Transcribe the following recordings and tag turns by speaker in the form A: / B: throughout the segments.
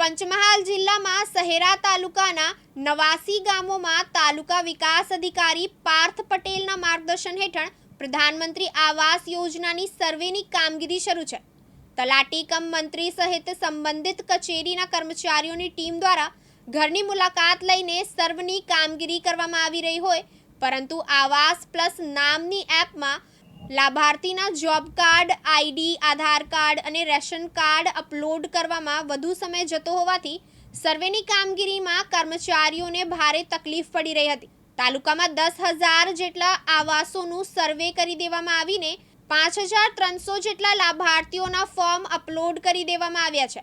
A: પંચમહાલ જિલ્લામાં શહેરા તાલુકાના 89 ગામોમાં તાલુકા વિકાસ અધિકારી પાર્થ પટેલના માર્ગદર્શન હેઠળ પ્રધાનમંત્રી આવાસ યોજનાની સર્વેની કામગીરી શરૂ છે। તલાટી કમ મંત્રી સહિત સંબંધિત કચેરીના કર્મચારીઓની ટીમ દ્વારા ઘરની મુલાકાત લઈને સર્વેની કામગીરી કરવામાં આવી રહી હોય, પરંતુ આવાસ પ્લસ નામની એપમાં લાભાર્થીના જોબ કાર્ડ, આઈડી, આધાર કાર્ડ અને રેશન કાર્ડ અપલોડ કરવામાં વધુ સમય જતો હોવાથી સર્વેની કામગીરીમાં કર્મચારીઓને ભારે તકલીફ પડી રહી હતી। તાલુકામાં 10,000 જેટલા આવાસોનું સર્વે કરી દેવામાં આવીને 5,300 જેટલા લાભાર્થીઓના ફોર્મ અપલોડ કરી દેવામાં આવ્યા છે।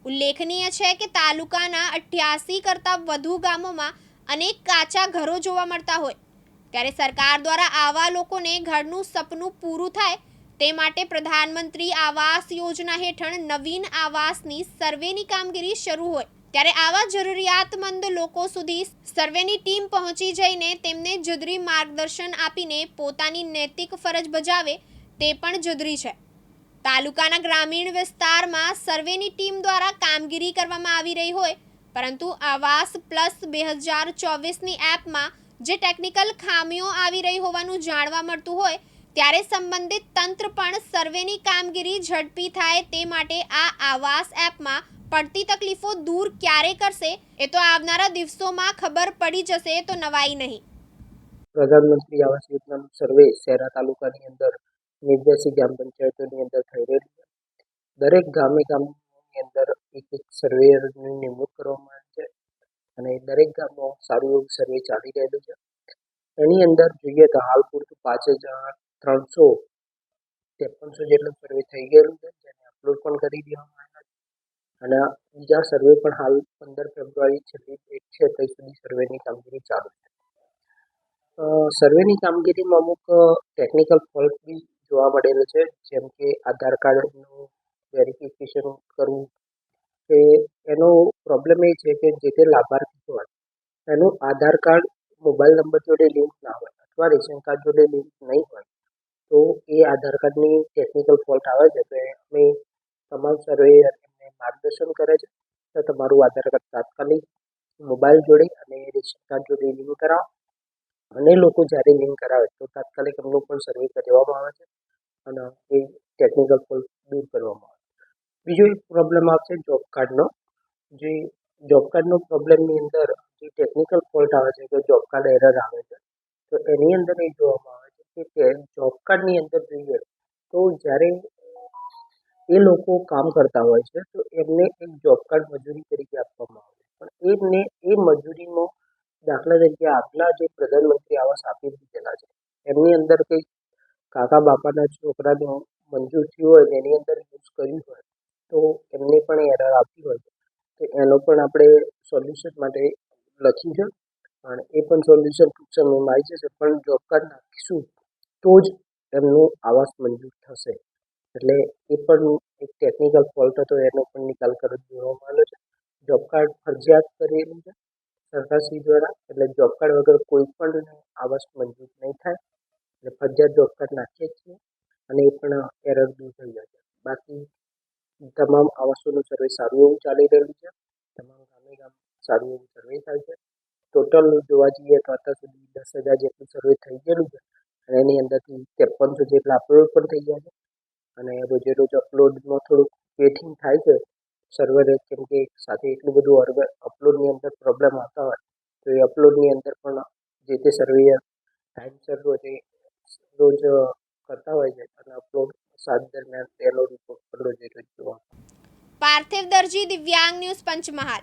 A: ઉલ્લેખનીય છે કે તાલુકાના 88 કરતાં વધુ ગામોમાં અનેક કાચા ઘરો જોવા મળતા હોય, ત્યારે સરકાર દ્વારા આવા લોકોને ઘરનું સપનું પૂરું થાય તે માટે પ્રધાનમંત્રી આવાસ યોજના હેઠળ નવીન આવાસની સર્વેની કામગીરી શરૂ હોય, ત્યારે આવા જરૂરિયાતમંદ લોકો સુધી સર્વેની ટીમ પહોંચી જઈને તેમને જરૂરી માર્ગદર્શન આપીને પોતાની નૈતિક ફરજ બજાવે તે પણ જરૂરી છે। તાલુકાના ગ્રામીણ વિસ્તારમાં સર્વેની ટીમ દ્વારા કામગીરી કરવામાં આવી રહી હોય, પરંતુ આવાસ પ્લસ 2024ની એપમાં જે ટેકનિકલ ખામીઓ આવી રહી હોવાનું જાણવા મળતું હોય, ત્યારે સંબંધિત તંત્ર પણ સર્વેની કામગીરી ઝડપી થાય તે માટે આ આવાસ એપમાં પડતી તકલીફો દૂર ક્યારે કરશે એ તો આવનારા દિવસોમાં ખબર પડી જશે તો નવાઈ નહીં।
B: પ્રધાનમંત્રી આવાસ યોજનાનું સર્વે શહેરા તાલુકાની અંદર 89 ગ્રામ પંચાયતોની અંદર થઈ રહેલું છે। દરેક ગામની અંદર એક સર્વેયરની નિમણૂક કરવામાં આવી છે અને દરેક ગામમાં સારું એવું સર્વે ચાલી રહેલું છે। એની અંદર જોઈએ તો હાલ પૂરતું 5,353 જેટલું સર્વે થઈ ગયેલું છે, જેને અપલોડ પણ કરી દેવામાં આવ્યા છે અને બીજા સર્વે પણ હાલ 15 ફેબ્રુઆરી છેલ્લી ડેટ છે ત્યાં સુધી સર્વેની કામગીરી ચાલુ છે। સર્વેની કામગીરીમાં અમુક ટેકનિકલ ફોલ્ટ બી જોવા મળેલો છે, જેમ કે આધાર કાર્ડનું વેરિફિકેશન કરવું, કે એનો પ્રોબ્લેમ એ છે કે જે તે લાભાર્થી હોય એનું આધાર કાર્ડ મોબાઈલ નંબર જોડે લિંક ના હોય અથવા રેશન કાર્ડ જોડે લિંક નહીં હોય તો એ આધાર કાર્ડની ટેકનિકલ ફોલ્ટ આવે છે। તો અમે તમામ સર્વેયર એમને માર્ગદર્શન કરે છે તો તમારું આધાર કાર્ડ તાત્કાલિક મોબાઈલ જોડે અને રેશન કાર્ડ જોડે લિંક કરાવો, અને લોકો જ્યારે લિંક કરાવે તો તાત્કાલિક એમનું પણ સર્વે કરવામાં આવે છે અને એ ટેકનિકલ ફોલ્ટ દૂર કરવામાં આવે છે। બીજો એક પ્રોબ્લેમ આવશે જોબ કાર્ડનો। જે જોબ કાર્ડનો પ્રોબ્લેમની અંદર જે ટેકનિકલ ફોલ્ટ આવે છે કે જોબ કાર્ડ એરર આવે છે, તો એની અંદર એ જોવામાં આવે છે કે જોબ કાર્ડની અંદર જોઈએ તો જ્યારે એ લોકો કામ કરતા હોય છે તો એમને એક જોબ કાર્ડ મજૂરી તરીકે આપવામાં આવે છે, પણ એમને એ મજૂરીમાં દાખલા તરીકે આગલા જે પ્રધાનમંત્રી આવાસ આપી દીધેલા છે એમની અંદર કંઈક કાકા બાપાના છોકરાનું મંજૂર થયું હોય એની અંદર યુઝ કર્યું હોય તો એમને પણ એરર આવતી હોય તો એનો પણ આપણે સોલ્યુશન માટે લખ્યું છે અને એ પણ સોલ્યુશન ટૂંક સમયમાં આવી જશે, પણ જોબ કાર્ડ નાખીશું તો જ એમનું આવાસ મંજૂર થશે। એટલે એ પણ એક ટેકનિકલ ફોલ્ટ હતો, એનો પણ નિકાલ કરી દેવામાં આવ્યો છે। જોબ કાર્ડ ફરજિયાત કરેલું છે સરકારશ્રી દ્વારા, એટલે જોબ કાર્ડ વગર કોઈ પણ આવાસ મંજૂર નહીં થાય, એટલે ફરજિયાત જોબ કાર્ડ નાખીએ જ છીએ અને એ પણ એરર દૂર થઈ જાય છે। બાકી તમામ આવાસોનું સર્વે સારું એવું ચાલી રહ્યું છે, તમામ ગામે ગામ સારું એવું સર્વે થાય છે। ટોટલ જોવા જઈએ તો અત્યાર સુધી 10,000 જેટલું સર્વે થઈ ગયેલું છે અને એની અંદરથી 5300 જેટલા અપલોડ પણ થઈ ગયા છે અને રોજે રોજ અપલોડમાં થોડુંક વેટિંગ થાય છે સર્વર, કેમ કે સાથે એટલું બધું અપલોડની અંદર પ્રોબ્લેમ આવતા હોય તો એ અપલોડની અંદર પણ જે તે સર્વેયર ટાઈમસર રોજ કરતા હોય છે અને અપલોડ 7 દરમિયાન તેનો રિપોર્ટ પણ રોજે રોજ જોવા।
A: પાર્થિવ દરજી, દિવ્યાંગ ન્યૂઝ, પંચમહાલ।